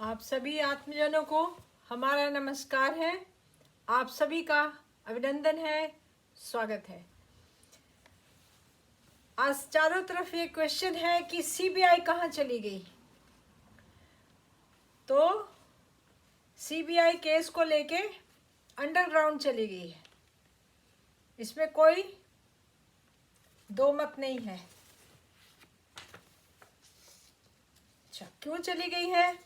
आप सभी आत्मजनों को हमारा नमस्कार है। आप सभी का अभिनंदन है, स्वागत है। आज चारों तरफ ये क्वेश्चन है कि सीबीआई कहाँ चली गई। तो सीबीआई केस को लेके अंडरग्राउंड चली गई है, इसमें कोई दो मत नहीं है। अच्छा, क्यों चली गई है?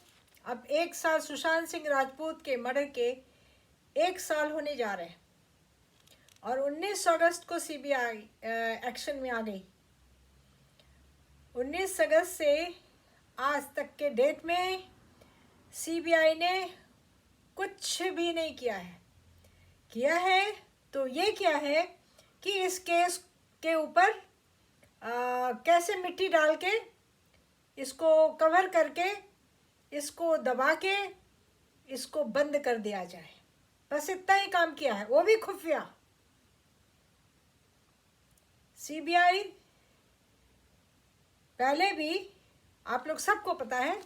अब 1 साल सुशांत सिंह राजपूत के मर्डर के 1 साल होने जा रहे हैं और 19 अगस्त को सीबीआई एक्शन में आ गई। 19 अगस्त से आज तक के डेट में सीबीआई ने कुछ भी नहीं किया है तो ये किया है कि इस केस के ऊपर कैसे मिट्टी डाल के इसको कवर करके इसको दबा के इसको बंद कर दिया जाए, बस इतना ही काम किया है, वो भी खुफिया। सीबीआई पहले भी, आप लोग सबको पता है,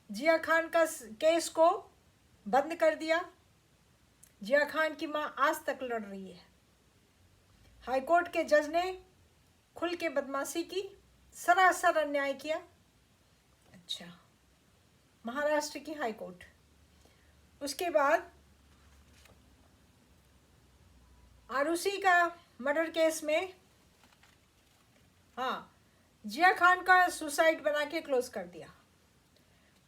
जिया खान का केस को बंद कर दिया। जिया खान की मां आज तक लड़ रही है। हाई कोर्ट के जज ने खुल के बदमाशी की, सरासर अन्याय किया। अच्छा, महाराष्ट्र की हाई कोर्ट। उसके बाद आरुषि का मर्डर केस में जिया खान का सुसाइड बना के क्लोज कर दिया।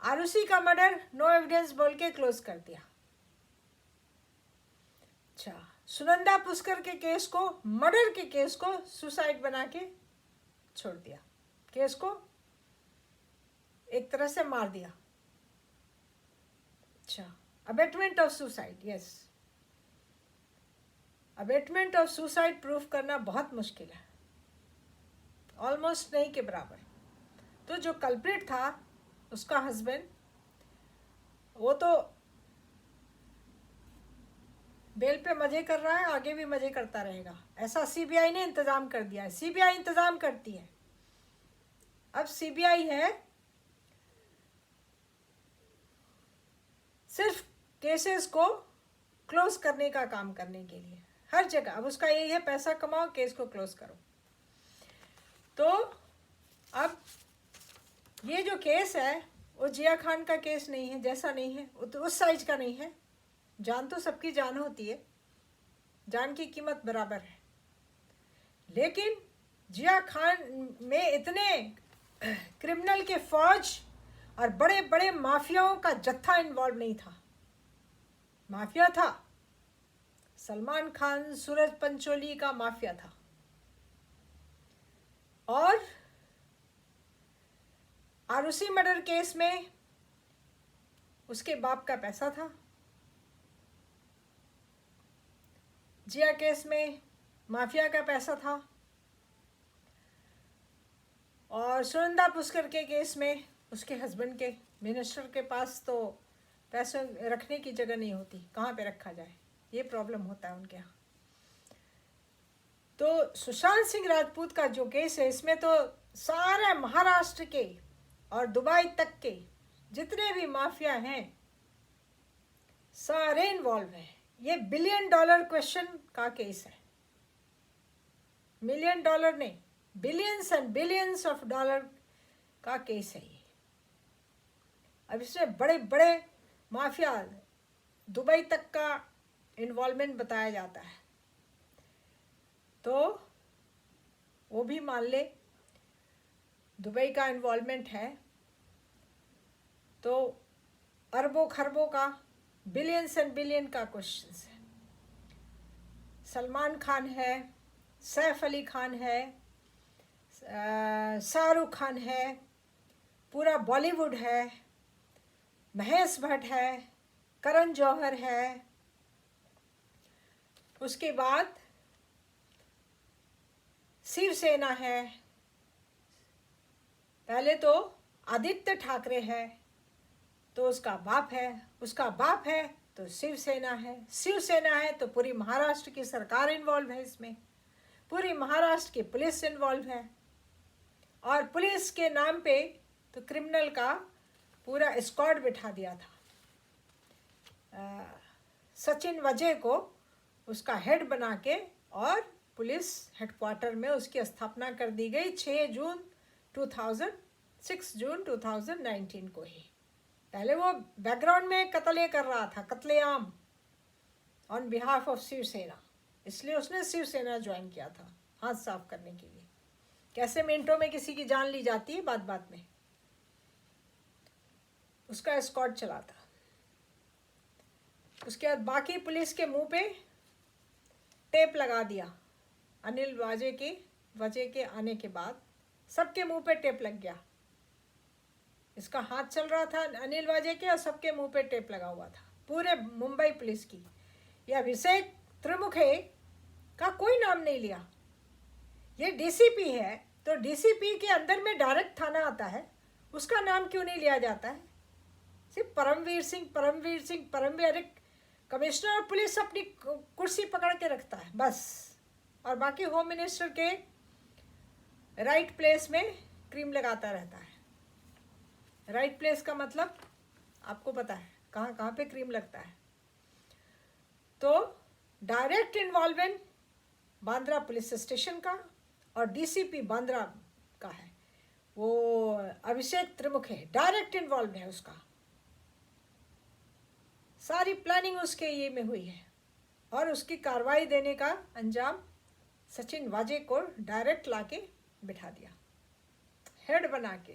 आरुषि का मर्डर नो एविडेंस बोल के क्लोज कर दिया। अच्छा, सुनंदा पुष्कर के केस को, मर्डर के केस को सुसाइड बना के छोड़ दिया। केस को एक तरह से मार दिया। अच्छा, abetment of suicide, yes, abetment of suicide proof करना बहुत मुश्किल है, ऑलमोस्ट नहीं के बराबर। तो जो कल्प्रिट था, उसका हस्बैंड, वो तो बेल पे मजे कर रहा है, आगे भी मजे करता रहेगा, ऐसा सीबीआई ने इंतजाम कर दिया है। सीबीआई इंतजाम करती है। अब सीबीआई है सिर्फ केसेस को क्लोज करने का काम करने के लिए, हर जगह। अब उसका यही है, पैसा कमाओ, केस को क्लोज करो। तो अब ये जो केस है वो जिया खान का केस नहीं है, जैसा नहीं है, वो तो उस साइज का नहीं है। जान तो सबकी जान होती है, जान की कीमत बराबर है, लेकिन जिया खान में इतने क्रिमिनल के फौज और बड़े बड़े माफियाओं का जत्था इन्वॉल्व नहीं था। माफिया था, सलमान खान, सूरज पंचोली का माफिया था, और आरुषि मर्डर केस में उसके बाप का पैसा था। जिया केस में माफिया का पैसा था, और सुनंदा पुष्कर के केस में उसके हस्बैंड के, मिनिस्टर के पास तो पैसे रखने की जगह नहीं होती, कहाँ पे रखा जाए, ये प्रॉब्लम होता है उनके यहाँ। तो सुशांत सिंह राजपूत का जो केस है, इसमें तो सारे महाराष्ट्र के और दुबई तक के जितने भी माफिया हैं, सारे इन्वॉल्व हैं। ये $1 बिलियन क्वेश्चन का केस है। $1 मिलियन नहीं, billions and billions of dollar का केस है ये। अब इसमें बड़े बड़े माफिया, दुबई तक का इन्वॉल्वमेंट बताया जाता है। तो वो भी मान ले दुबई का इन्वॉल्वमेंट है, तो अरबों खरबों का, बिलियंस एंड बिलियन का क्वेश्चन है। सलमान खान है, सैफ अली खान है, शाहरुख खान है, पूरा बॉलीवुड है, महेश भट्ट है, करण जौहर है। उसके बाद शिवसेना है। पहले तो आदित्य ठाकरे है, तो उसका बाप है, तो शिवसेना है। शिवसेना है तो पूरी महाराष्ट्र की सरकार इन्वॉल्व है इसमें, पूरी महाराष्ट्र की पुलिस इन्वॉल्व है, और पुलिस के नाम पे तो क्रिमिनल का पूरा स्क्वाड बिठा दिया था। सचिन वाजे को उसका हेड बना के और पुलिस हेडक्वार्टर में उसकी स्थापना कर दी गई 6 जून 2019 को ही। पहले वो बैकग्राउंड में कत्ले कर रहा था, कत्लेआम ऑन बिहाफ ऑफ शिवसेना, इसलिए उसने शिवसेना ज्वाइन किया था हाथ साफ करने के लिए। कैसे मिनटों में किसी की जान ली जाती है बात बात में। उसका स्क्वाड चला था। उसके बाद बाकी पुलिस के मुंह पे टेप लगा दिया। अनिल वाजे के आने के बाद सबके मुंह पे टेप लग गया। इसका हाथ चल रहा था अनिल वाजे के और सबके मुंह पे टेप लगा हुआ था, पूरे मुंबई पुलिस की। यह अभिषेक त्रिमुखे का कोई नाम नहीं लिया। ये डीसीपी है तो डीसीपी के अंदर में डायरेक्ट थाना आता है, उसका नाम क्यों नहीं लिया जाता है? सिर्फ परमवीर सिंह कमिश्नर और पुलिस अपनी कुर्सी पकड़ के रखता है बस, और बाकी होम मिनिस्टर के राइट प्लेस में क्रीम लगाता रहता है। राइट प्लेस का मतलब आपको पता है कहाँ कहाँ पे क्रीम लगता है। तो direct involvement Bandra police station का और डीसीपी बांद्रा का है, वो अभिषेक त्रिमुखे डायरेक्ट इन्वॉल्व है उसका। सारी प्लानिंग उसके ये में हुई है और उसकी कार्रवाई देने का अंजाम सचिन वाजे को डायरेक्ट लाके बिठा दिया हेड बना के।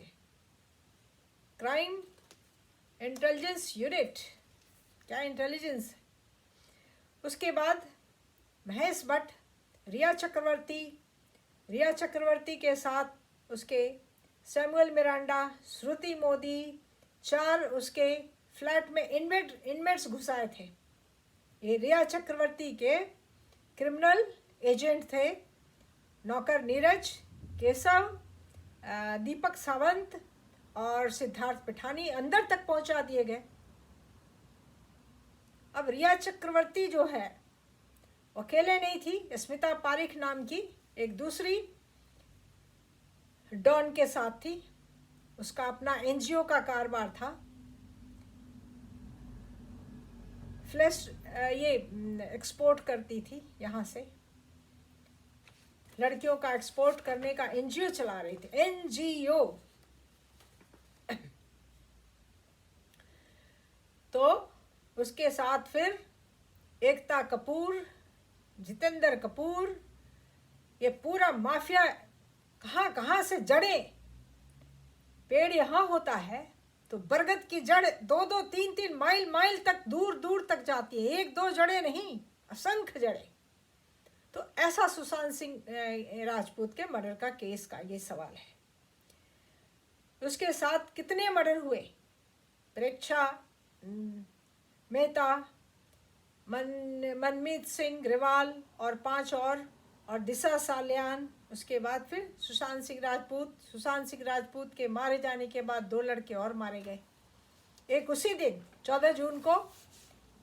क्राइम इंटेलिजेंस यूनिट, क्या इंटेलिजेंस। उसके बाद महेश भट्ट, रिया चक्रवर्ती के साथ उसके सैमुअल मिरांडा, श्रुति मोदी, 4 उसके फ्लैट में इनमेट्स घुसाए थे। ये रिया चक्रवर्ती के क्रिमिनल एजेंट थे। नौकर नीरज, केशव, दीपक सावंत और सिद्धार्थ पिठानी अंदर तक पहुंचा दिए गए। अब रिया चक्रवर्ती जो है अकेले नहीं थी, स्मिता पारिक नाम की एक दूसरी डॉन के साथ थी। उसका अपना एनजीओ का कारोबार था। फ्लैश ये एक्सपोर्ट करती थी, यहाँ से लड़कियों का एक्सपोर्ट करने का एनजीओ चला रही थी, एनजीओ। तो उसके साथ फिर एकता कपूर, जितेंद्र कपूर, ये पूरा माफिया कहाँ कहाँ से जड़े। पेड़ यहाँ होता है तो बरगद की जड़ 2-2, 3-3 माइल तक दूर तक जाती है, 1-2 जड़ें नहीं, असंख्य जड़ें। तो ऐसा सुशांत सिंह राजपूत के मर्डर का केस का ये सवाल है। उसके साथ कितने मर्डर हुए? प्रेक्षा मेहता, मनमीत सिंह ग्रेवाल और 5 और दिशा साल्यान। उसके बाद फिर सुशांत सिंह राजपूत के मारे जाने के बाद 2 लड़के और मारे गए। एक उसी दिन 14 जून को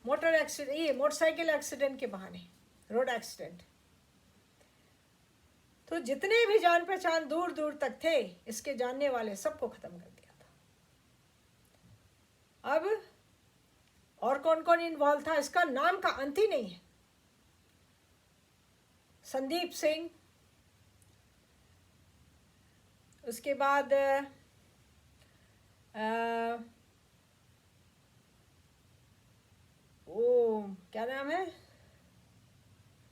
मोटरसाइकिल एक्सीडेंट के बहाने, रोड एक्सीडेंट। तो जितने भी जान पहचान दूर तक थे, इसके जानने वाले सबको खत्म कर दिया था। अब और कौन कौन इन्वॉल्व था इसका नाम का अंत ही नहीं है। संदीप सिंह, उसके बाद क्या नाम है,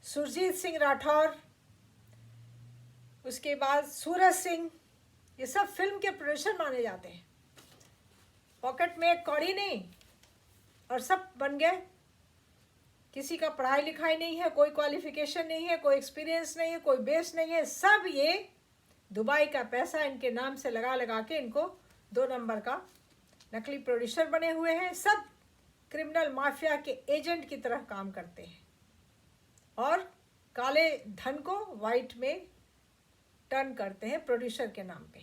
सुरजीत सिंह राठौर, उसके बाद सूरज सिंह। ये सब फिल्म के प्रोड्यूसर माने जाते हैं। पॉकेट में एक कौड़ी नहीं और सब बन गए। किसी का पढ़ाई लिखाई नहीं है, कोई क्वालिफिकेशन नहीं है, कोई एक्सपीरियंस नहीं है, कोई बेस नहीं है। सब ये दुबई का पैसा इनके नाम से लगा के इनको 2 नंबर का नकली प्रोड्यूसर बने हुए हैं। सब क्रिमिनल माफिया के एजेंट की तरह काम करते हैं और काले धन को वाइट में टर्न करते हैं प्रोड्यूसर के नाम पे।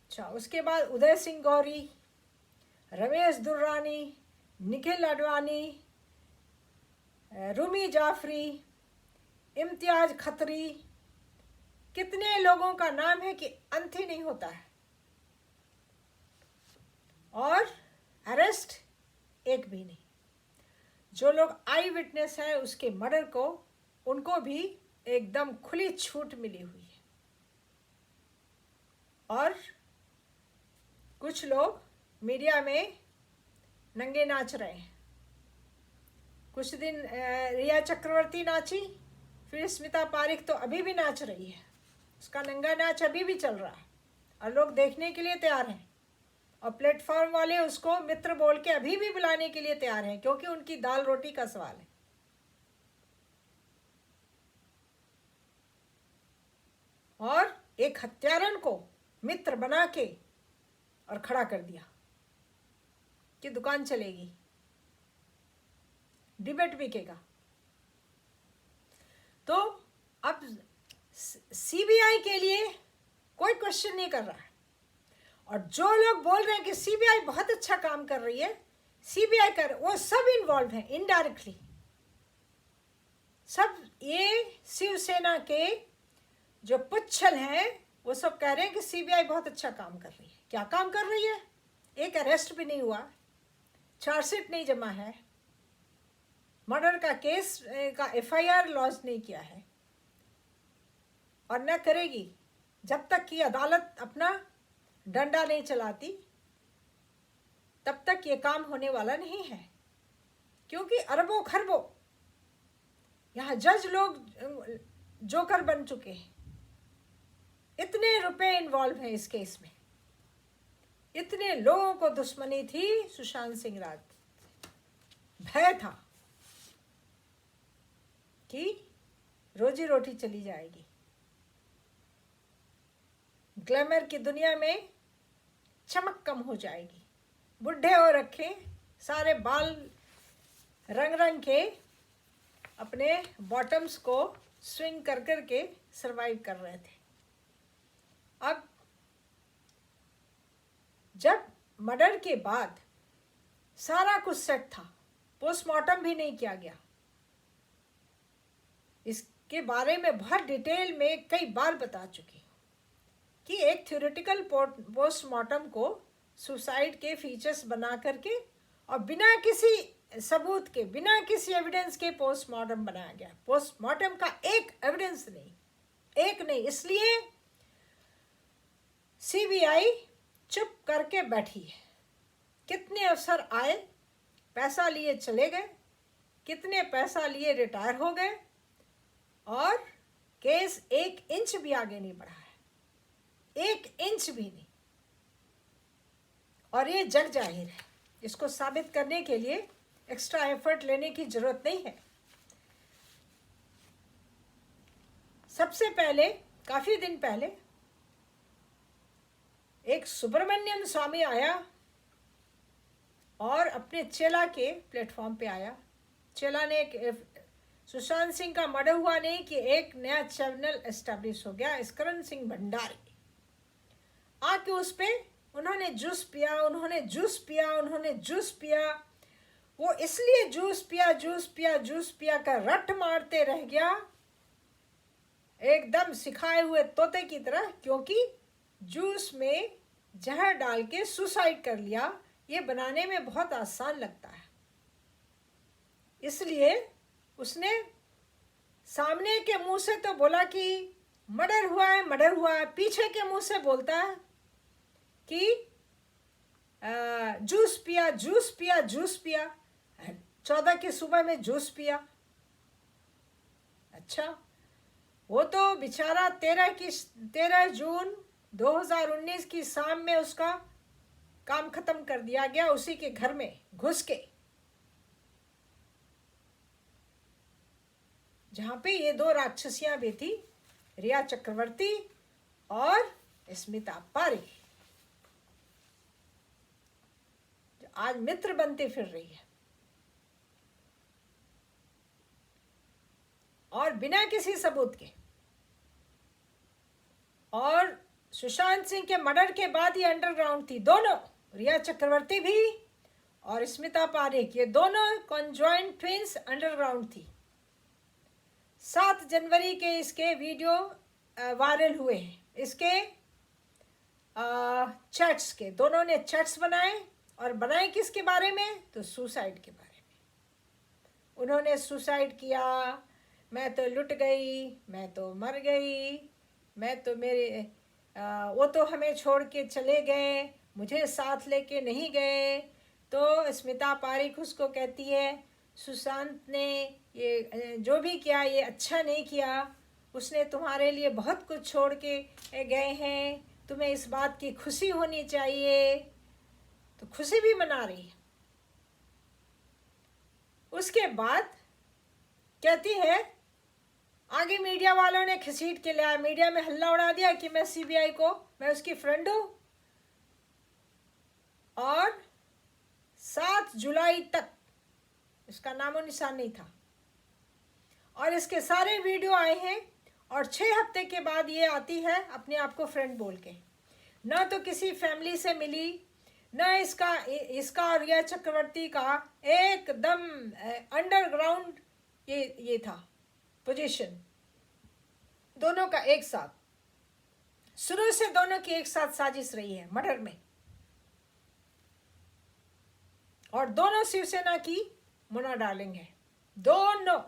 अच्छा, उसके बाद उदय सिंह गौरी, रमेश दुर्रानी, निखिल अडवाणी, रूमी जाफरी, इम्तियाज खत्री। कितने लोगों का नाम है कि अंत ही नहीं होता है। जो लोग आई विटनेस हैं उसके मर्डर को, उनको भी एकदम खुली छूट मिली हुई है। और कुछ लोग मीडिया में नंगे नाच रहे हैं। कुछ दिन रिया चक्रवर्ती नाची, फिर स्मिता पारिक तो अभी भी नाच रही है, उसका नंगा नाच अभी भी चल रहा है और लोग देखने के लिए तैयार हैं। और प्लेटफॉर्म वाले उसको मित्र बोल के अभी भी बुलाने के लिए तैयार हैं, क्योंकि उनकी दाल रोटी का सवाल है। और एक हत्यारन को मित्र बना के और खड़ा कर दिया कि दुकान चलेगी, डिबेट बिकेगा। तो अब सीबीआई के लिए कोई क्वेश्चन नहीं कर रहा है। और जो लोग बोल रहे हैं कि सीबीआई बहुत अच्छा काम कर रही है, सीबीआई कर, वो सब इन्वॉल्व हैं इनडायरेक्टली। सब ये शिवसेना के जो पुच्छल हैं वो सब कह रहे हैं कि सीबीआई बहुत अच्छा काम कर रही है। क्या काम कर रही है? एक अरेस्ट भी नहीं हुआ, चार्जशीट नहीं जमा है, मर्डर का केस का एफआईआर लॉन्च नहीं किया है, और न करेगी जब तक कि अदालत अपना डंडा नहीं चलाती, तब तक ये काम होने वाला नहीं है। क्योंकि अरबों खरबों यहाँ जज लोग जोकर बन चुके हैं। इतने रुपए इन्वॉल्व हैं इस केस में, इतने लोगों को दुश्मनी थी सुशांत सिंह राजपूत, भय था कि रोजी रोटी चली जाएगी। ग्लैमर की दुनिया में चमक कम हो जाएगी, बुढ़े हो रखे, सारे बाल रंग रंग के अपने बॉटम्स को स्विंग कर कर के सरवाइव कर रहे थे। अब जब मर्डर के बाद सारा कुछ सेट था, पोस्टमार्टम भी नहीं किया गया, इसके बारे में बहुत डिटेल में कई बार बता चुकी हूँ कि एक थ्योरेटिकल पोस्टमार्टम को सुसाइड के फीचर्स बना करके और बिना किसी सबूत के, बिना किसी एविडेंस के पोस्टमार्टम बनाया गया। पोस्टमार्टम का एक एविडेंस नहीं, एक नहीं, इसलिए सीबीआई चुप करके बैठी है। कितने अफसर आए, पैसा लिए चले गए, कितने पैसा लिए रिटायर हो गए, और केस 1 इंच भी आगे नहीं बढ़ा है, 1 इंच भी नहीं। और ये जग जाहिर है, इसको साबित करने के लिए एक्स्ट्रा एफर्ट लेने की जरूरत नहीं है। सबसे पहले, काफी दिन पहले, एक सुब्रमण्यम स्वामी आया और अपने चेला के प्लेटफॉर्म पे आया। चेला ने सुशांत सिंह का मर्डर हुआ नहीं कि एक नया चैनल एस्टेब्लिश हो गया, स्करण सिंह भंडारी आके उस पे उन्होंने जूस पिया, उन्होंने जूस पिया, उन्होंने जूस पिया। वो इसलिए जूस पिया, जूस पिया, जूस पिया का रट मारते रह गया एकदम सिखाए हुए तोते की तरह, क्योंकि जूस में जहर डाल के सुसाइड कर लिया। ये बनाने में बहुत आसान लगता है, इसलिए उसने सामने के मुंह से तो बोला कि मर्डर हुआ है, मर्डर हुआ है, पीछे के मुंह से बोलता है कि जूस पिया, जूस पिया, जूस पिया, 14 की सुबह में जूस पिया। अच्छा, वो तो बेचारा 13 जून 2019 की शाम में उसका काम खत्म कर दिया गया, उसी के घर में घुस के, जहां पे ये 2 राक्षसियां भी थी, रिया चक्रवर्ती और स्मिता पारिक, जो आज मित्र बनते फिर रही है। और बिना किसी सबूत के, और सुशांत सिंह के मर्डर के बाद ये अंडरग्राउंड थी। दोनों, रिया चक्रवर्ती भी और स्मिता पारिक, ये दोनों कॉन्जॉइंट ट्विंस अंडरग्राउंड थी। 7 जनवरी के इसके वीडियो वायरल हुए हैं, इसके चैट्स के। दोनों ने चैट्स बनाए, और बनाए किसके बारे में? तो सुसाइड के बारे में। उन्होंने सुसाइड किया, मैं तो लुट गई, मैं तो मर गई, मैं तो वो तो हमें छोड़ के चले गए, मुझे साथ लेके नहीं गए। तो स्मिता पारिक उसको कहती है सुशांत ने ये जो भी किया ये अच्छा नहीं किया, उसने तुम्हारे लिए बहुत कुछ छोड़ के गए हैं, तुम्हें इस बात की खुशी होनी चाहिए। तो खुशी भी मना रही है। उसके बाद कहती है, आगे मीडिया वालों ने खींच के लिया, मीडिया में हल्ला उड़ा दिया कि मैं सीबीआई को, मैं उसकी फ्रेंड हूं, और 7 जुलाई तक इसका नामो निशान नहीं था। और इसके सारे वीडियो आए हैं, और 6 हफ्ते के बाद ये आती है अपने आप को फ्रेंड बोल के। न तो किसी फैमिली से मिली, न इसका और रिया चक्रवर्ती का एकदम अंडरग्राउंड ये था पोजीशन, दोनों का एक साथ। शुरू से दोनों की एक साथ साजिश रही है मर्डर में, और दोनों शिवसेना की मुन्ना डार्लिंग है, दोनों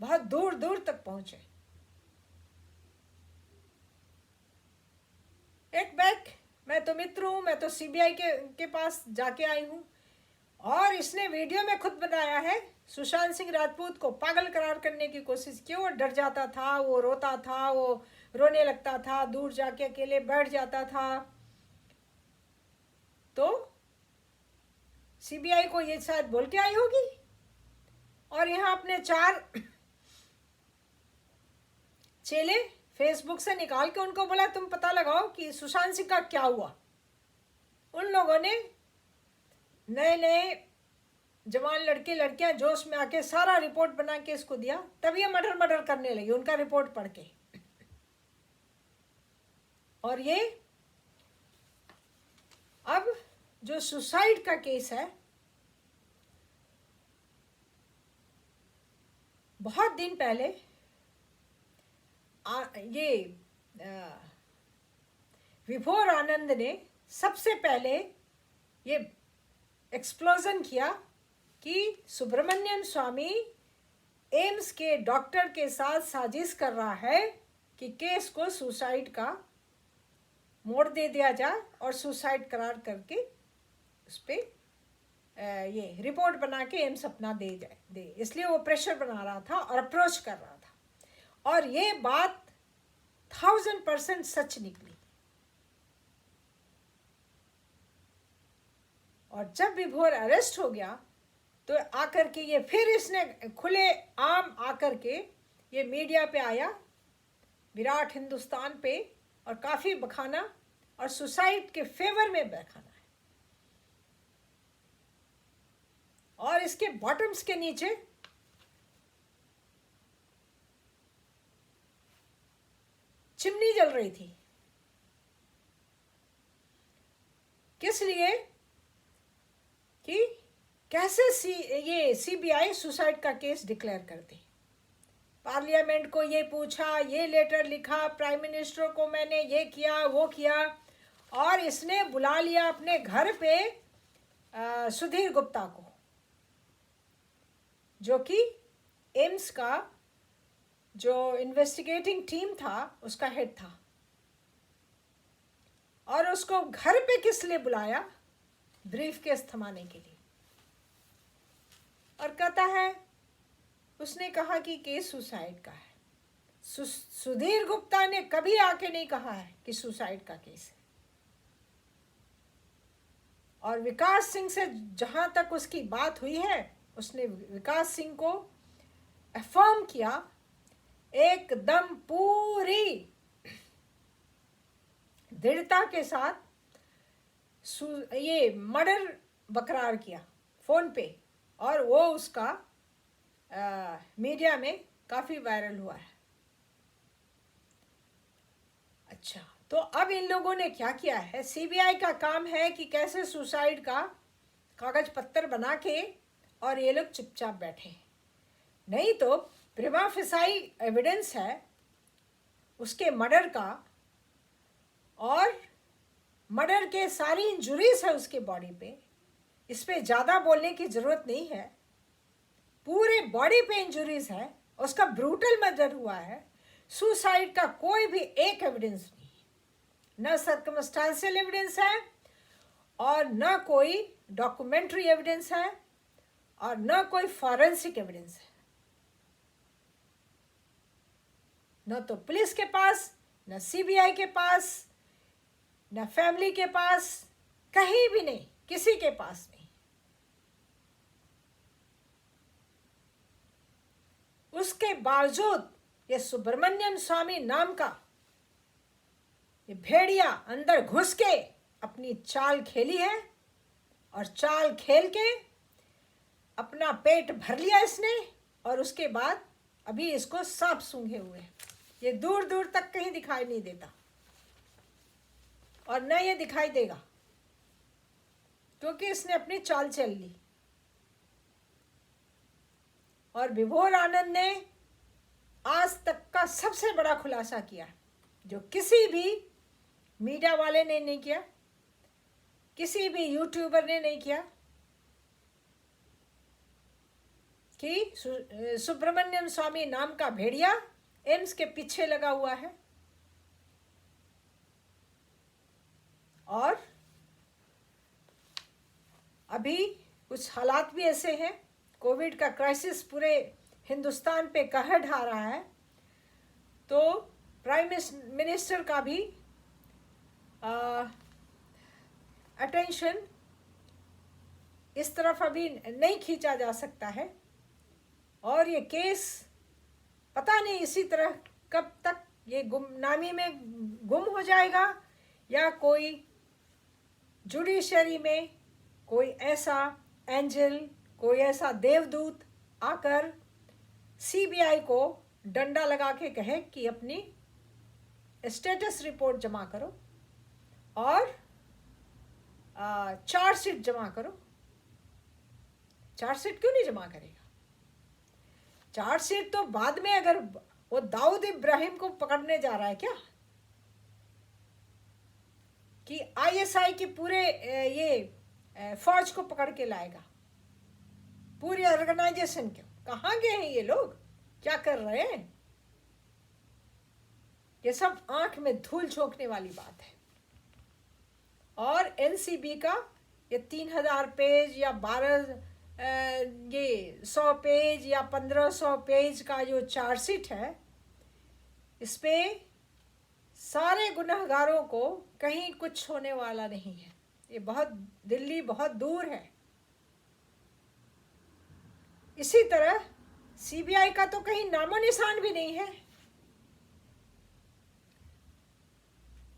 बहुत दूर दूर तक पहुंचे। एक बैक, मैं तो मित्र हूं, मैं तो सीबीआई के पास जाके आई हूं, और इसने वीडियो में खुद बताया है सुशांत सिंह राजपूत को पागल करार करने की कोशिश की। वो डर जाता था, वो रोता था, वो रोने लगता था, दूर जाके अकेले बैठ जाता था। तो सीबीआई को ये शायद बोल के आई होगी, और यहाँ अपने 4 चेले फेसबुक से निकाल के उनको बोला तुम पता लगाओ कि सुशांत सिंह का क्या हुआ। उन लोगों ने नए नए जवान लड़के लड़कियां जोश में आके सारा रिपोर्ट बना के इसको दिया, तब ये मर्डर करने लगी उनका रिपोर्ट पढ़ के। और ये अब जो सुसाइड का केस है, बहुत दिन पहले विभोर आनंद ने सबसे पहले ये एक्सप्लोजन किया कि सुब्रमण्यम स्वामी एम्स के डॉक्टर के साथ साजिश कर रहा है कि केस को सुसाइड का मोड़ दे दिया जाए और सुसाइड करार करके उस पर ये रिपोर्ट बना के एम्स अपना दे, इसलिए वो प्रेशर बना रहा था और अप्रोच कर रहा था। और ये बात 1000% सच निकली। और जब विभोर अरेस्ट हो गया तो आकर के ये फिर इसने खुले आम आकर के ये मीडिया पे आया, विराट हिंदुस्तान पे, और काफ़ी बखाना और सुसाइड के फेवर में बखाना है। और इसके बॉटम्स के नीचे चिमनी जल रही थी। किस लिए? कि कैसे ये सीबीआई सुसाइड का केस डिक्लेयर करती। पार्लियामेंट को ये पूछा, ये लेटर लिखा, प्राइम मिनिस्टर को मैंने ये किया वो किया, और इसने बुला लिया अपने घर पे सुधीर गुप्ता को, जो कि एम्स का जो इन्वेस्टिगेटिंग टीम था उसका हेड था। और उसको घर पे किस लिए बुलाया? ब्रीफ केस थमाने के लिए। और कहता है उसने कहा कि केस सुसाइड का है। सुधीर गुप्ता ने कभी आके नहीं कहा है कि सुसाइड का केस है। और विकास सिंह से जहां तक उसकी बात हुई है, उसने विकास सिंह को अफर्म किया, एकदम पूरी दृढ़ता के साथ ये मर्डर बकरार किया फोन पे, और वो उसका मीडिया में काफ़ी वायरल हुआ है। अच्छा, तो अब इन लोगों ने क्या किया है? सीबीआई का काम है कि कैसे सुसाइड का कागज पत्तर बना के और ये लोग चुपचाप बैठे। नहीं तो प्रिमा फेसाई एविडेंस है उसके मर्डर का, और मर्डर के सारी इंजुरीज है उसके बॉडी पे। इस पे ज़्यादा बोलने की ज़रूरत नहीं है। पूरे बॉडी पे इंजुरीज है, उसका ब्रूटल मर्डर हुआ है, सुसाइड का कोई भी एक एविडेंस नहीं, न सर्कमस्टांशियल एविडेंस है और न कोई डॉक्यूमेंट्री एविडेंस है और न कोई फॉरेंसिक एविडेंस है। न तो पुलिस के पास, न सीबीआई के पास, न फैमिली के पास, कहीं भी नहीं, किसी के पास नहीं। उसके बावजूद ये सुब्रमण्यम स्वामी नाम का ये भेड़िया अंदर घुस के अपनी चाल खेली है और चाल खेल के अपना पेट भर लिया इसने, और उसके बाद अभी इसको सांप सूंघे हुए हैं। ये दूर दूर तक कहीं दिखाई नहीं देता और न ये दिखाई देगा, क्योंकि इसने अपनी चाल चल ली। और विभोर आनंद ने आज तक का सबसे बड़ा खुलासा किया, जो किसी भी मीडिया वाले ने नहीं किया, किसी भी यूट्यूबर ने नहीं किया, कि सुब्रमण्यम स्वामी नाम का भेड़िया एम्स के पीछे लगा हुआ है। और अभी कुछ हालात भी ऐसे हैं, कोविड का क्राइसिस पूरे हिंदुस्तान पे कहर ढा रहा है, तो प्राइम मिनिस्टर का भी अटेंशन इस तरफ अभी नहीं खींचा जा सकता है। और ये केस पता नहीं इसी तरह कब तक ये गुमनामी में गुम हो जाएगा, या कोई जुडिशरी में कोई ऐसा एंजल, कोई ऐसा देवदूत आकर सीबीआई को डंडा लगा के कहे कि अपनी स्टेटस रिपोर्ट जमा करो और चार्जशीट जमा करो। चार्जशीट क्यों नहीं जमा करेगा? चार्जशीट तो बाद में, अगर वो दाऊद इब्राहिम को पकड़ने जा रहा है क्या, कि आईएसआई की पूरे ये फौज को पकड़ के लाएगा, पूरी ऑर्गेनाइजेशन को? कहाँ गए हैं ये लोग, क्या कर रहे हैं? ये सब आंख में धूल झोंकने वाली बात है। और एनसीबी का ये 3000 पेज या 100 पेज या 1500 पेज का जो चार्जशीट है, इस पे सारे गुनहगारों को कहीं कुछ होने वाला नहीं है। ये दिल्ली बहुत दूर है। इसी तरह सीबीआई का तो कहीं नामो निशान भी नहीं है।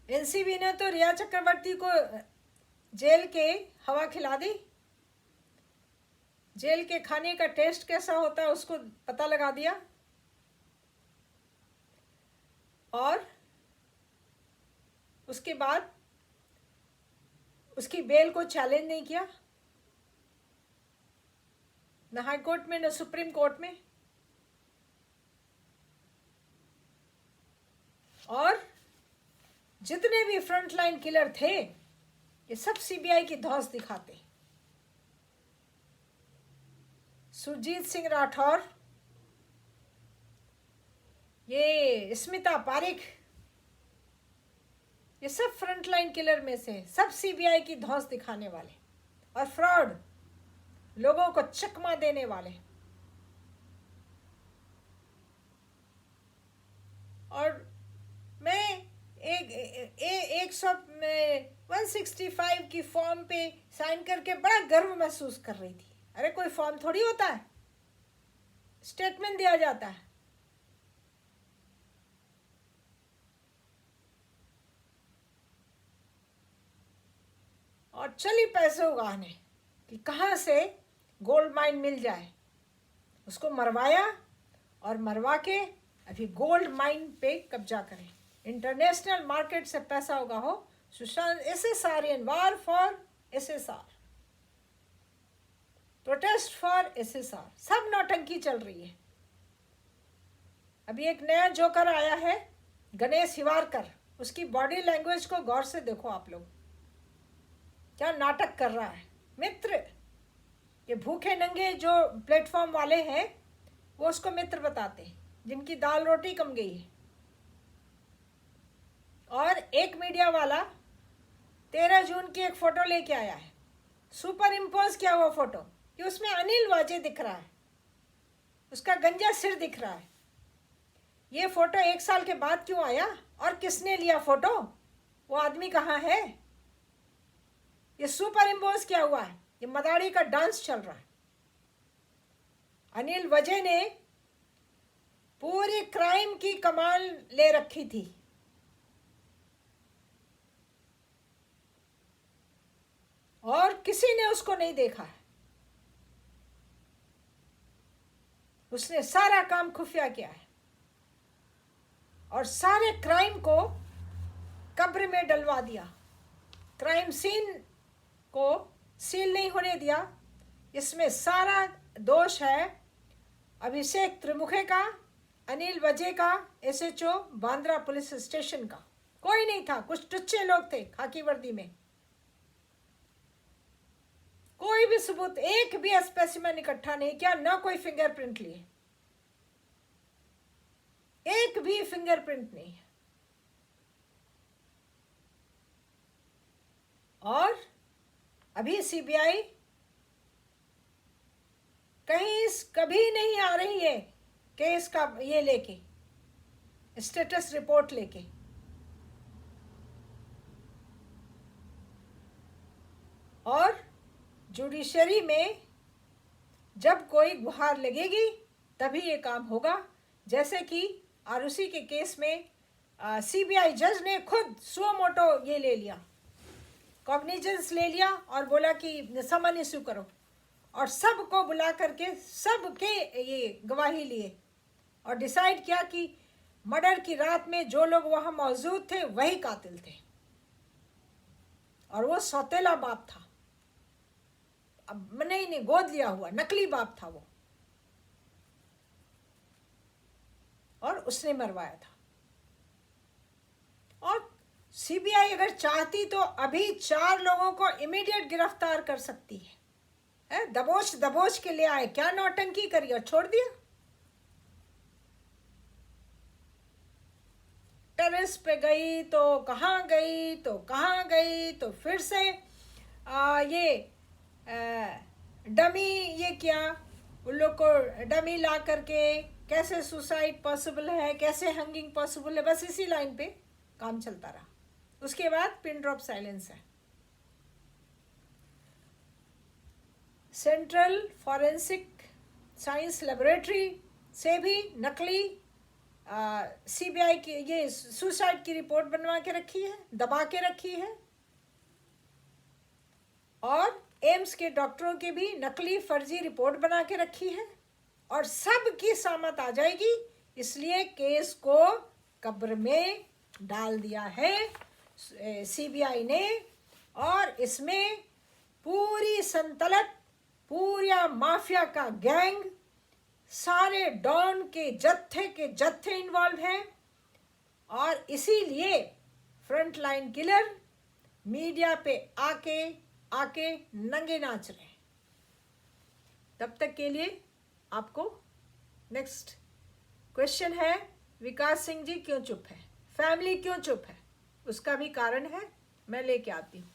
एनसीबी ने तो रिया चक्रवर्ती को जेल के हवा खिला दी, जेल के खाने का टेस्ट कैसा होता है उसको पता लगा दिया, और उसके बाद उसकी बेल को चैलेंज नहीं किया, न हाई कोर्ट में न सुप्रीम कोर्ट में। और जितने भी फ्रंटलाइन किलर थे, ये सब सीबीआई की धौंस दिखाते। सुरजीत सिंह राठौर, ये स्मिता पारिक, ये सब फ्रंटलाइन किलर में से, सब सीबीआई की धौंस दिखाने वाले और फ्रॉड, लोगों को चकमा देने वाले। और मैं 165 की फॉर्म पे साइन करके बड़ा गर्व महसूस कर रही थी। अरे कोई फॉर्म थोड़ी होता है, स्टेटमेंट दिया जाता है। और चली पैसे उगाने कि कहाँ से गोल्ड माइन मिल जाए, उसको मरवाया और मरवा के अभी गोल्ड माइन पे कब्जा करें। इंटरनेशनल मार्केट से पैसा होगा हो। Sushant SSR in war for SSR, protest for SSR, सब नौटंकी चल रही है। अभी एक नया जोकर आया है, गणेश हिवारकर, उसकी बॉडी लैंग्वेज को गौर से देखो आप लोग, क्या नाटक कर रहा है। मित्र, ये भूखे नंगे जो प्लेटफॉर्म वाले हैं वो उसको मित्र बताते हैं, जिनकी दाल रोटी कम गई है। और एक मीडिया वाला 13 जून की एक फोटो लेके आया है, सुपर इम्पोज किया हुआ फोटो, कि उसमें अनिल वाजे दिख रहा है, उसका गंजा सिर दिख रहा है। ये फोटो 1 साल के बाद क्यों आया और किसने लिया फोटो? वो आदमी कहाँ है? ये सुपर इम्पोज किया हुआ है, ये मदारी का डांस चल रहा है। अनिल वजह ने पूरी क्राइम की कमाल ले रखी थी, और किसी ने उसको नहीं देखा है। उसने सारा काम खुफिया किया है और सारे क्राइम को कब्र में डलवा दिया, क्राइम सीन को सील नहीं होने दिया। इसमें सारा दोष है अभिषेक त्रिमुखे का, अनिल वजह का, एसएचओ बांद्रा पुलिस स्टेशन का। कोई नहीं था, कुछ टुच्चे लोग थे खाकी वर्दी में। कोई भी सबूत, एक भी स्पेसिमेन इकट्ठा नहीं किया, ना कोई फिंगरप्रिंट लिए, एक भी फिंगरप्रिंट नहीं। और अभी सीबीआई कहीं कभी नहीं आ रही है केस का ये लेके, स्टेटस रिपोर्ट लेके। और जुडिशरी में जब कोई गुहार लगेगी तभी ये काम होगा। जैसे कि आरुषि के केस में सीबीआई जज ने खुद सुओ मोटो ये ले लिया, कॉग्निजेंस ले लिया और बोला कि समन इश्यू करो, और सबको बुला करके सबके ये गवाही लिए और डिसाइड किया कि मर्डर की रात में जो लोग वहाँ मौजूद थे वही कातिल थे, और वो सौतेला बाप था। अब नहीं गोद लिया हुआ नकली बाप था वो, और उसने मरवाया था। और सीबीआई अगर चाहती तो अभी 4 लोगों को इमीडिएट गिरफ्तार कर सकती है। दबोच के ले आए, क्या नौटंकी करी और छोड़ दिया। टेरेस पे गई तो कहाँ गई, तो कहाँ गई, तो फिर से ये डमी ये किया, उन लोग को डमी ला करके कैसे सुसाइड पॉसिबल है, कैसे हंगिंग पॉसिबल है, बस इसी लाइन पे काम चलता रहा। उसके बाद पिन ड्रॉप साइलेंस है। सेंट्रल फॉरेंसिक साइंस लेबोरेटरी से भी नकली सीबीआई की ये सुसाइड की रिपोर्ट बनवा के रखी है, दबा के रखी है। और एम्स के डॉक्टरों की भी नकली फर्जी रिपोर्ट बना के रखी है, और सब की सामत आ जाएगी, इसलिए केस को कब्र में डाल दिया है सीबीआई ने। और इसमें पूरी संतलत, पूरा माफिया का गैंग, सारे डॉन के जत्थे इन्वॉल्व हैं, और इसीलिए फ्रंट लाइन किलर मीडिया पे आके नंगे नाच रहे हैं। तब तक के लिए आपको नेक्स्ट क्वेश्चन है, विकास सिंह जी क्यों चुप है, फैमिली क्यों चुप है, उसका भी कारण है, मैं लेके आती हूँ।